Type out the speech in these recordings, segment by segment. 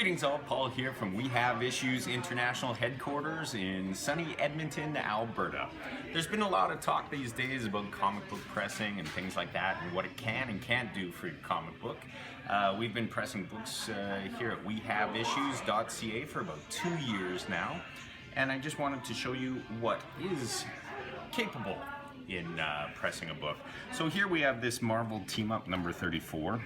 Greetings all, Paul here from We Have Issues International Headquarters in sunny Edmonton, Alberta. There's been a lot of talk these days about comic book pressing and things like that and what it can and can't do for your comic book. We've been pressing books here at wehaveissues.ca for about 2 years now, and I just wanted to show you what is capable in pressing a book. So here we have this Marvel Team Up number 34.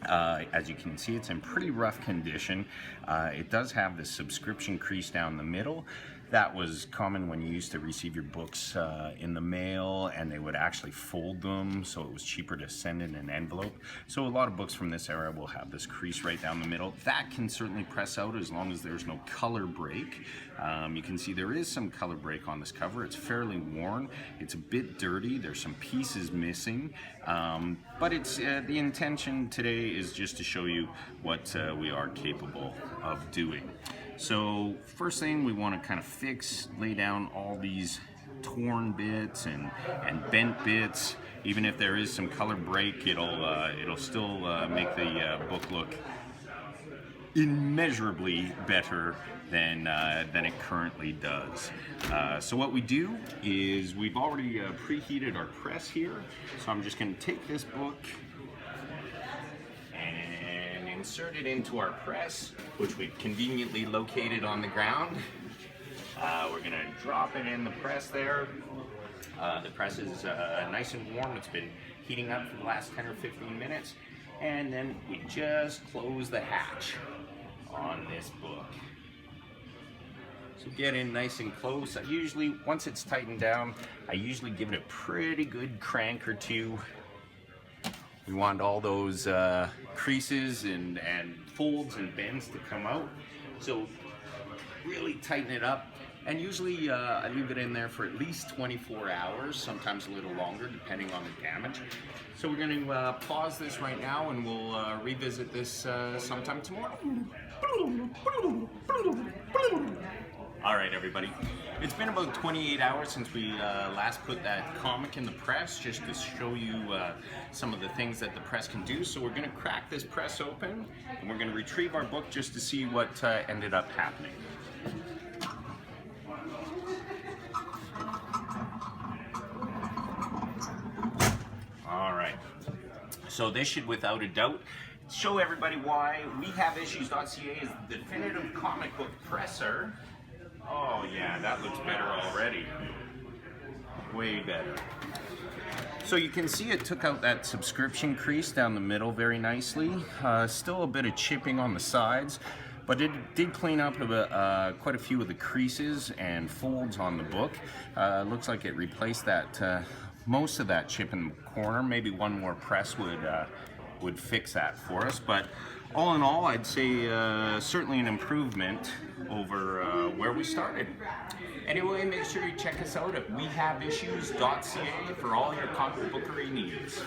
As you can see, it's in pretty rough condition. It does have the subscription crease down the middle. That was common when you used to receive your books in the mail, and they would actually fold them, so it was cheaper to send in an envelope. So a lot of books from this era will have this crease right down the middle. That can certainly press out as long as there's no color break. You can see there is some color break on this cover. It's fairly worn. It's a bit dirty. There's some pieces missing, but it's the intention today is just to show you what we are capable of doing. So first thing, we want to kind of lay down all these torn bits and bent bits. Even if there is some color break, it'll still make the book look immeasurably better than it currently does. So what we do is we've already preheated our press here. So I'm just going to take this book and insert it into our press, which we've conveniently located on the ground. We're going to drop it in the press there. The press is nice and warm. It's been heating up for the last 10 or 15 minutes. And then we just close the hatch on this book. So get in nice and close. I usually, once it's tightened down, I usually give it a pretty good crank or two. We want all those creases and folds and bends to come out. So really tighten it up. And usually I leave it in there for at least 24 hours, sometimes a little longer, depending on the damage. So we're going to pause this right now, and we'll revisit this sometime tomorrow. All right, everybody. It's been about 28 hours since we last put that comic in the press, just to show you some of the things that the press can do. So we're going to crack this press open, and we're going to retrieve our book just to see what ended up happening. All right. So this should, without a doubt, show everybody why wehaveissues.ca is the definitive comic book presser. Oh yeah, that looks better already. Way better. So you can see it took out that subscription crease down the middle very nicely. Still a bit of chipping on the sides, but it did clean up quite a few of the creases and folds on the book. Looks like it replaced that most of that chip in the corner. Maybe one more press would fix that for us, but all in all, I'd say certainly an improvement over where we started. Anyway, make sure you check us out at wehaveissues.ca for all your comic bookery needs.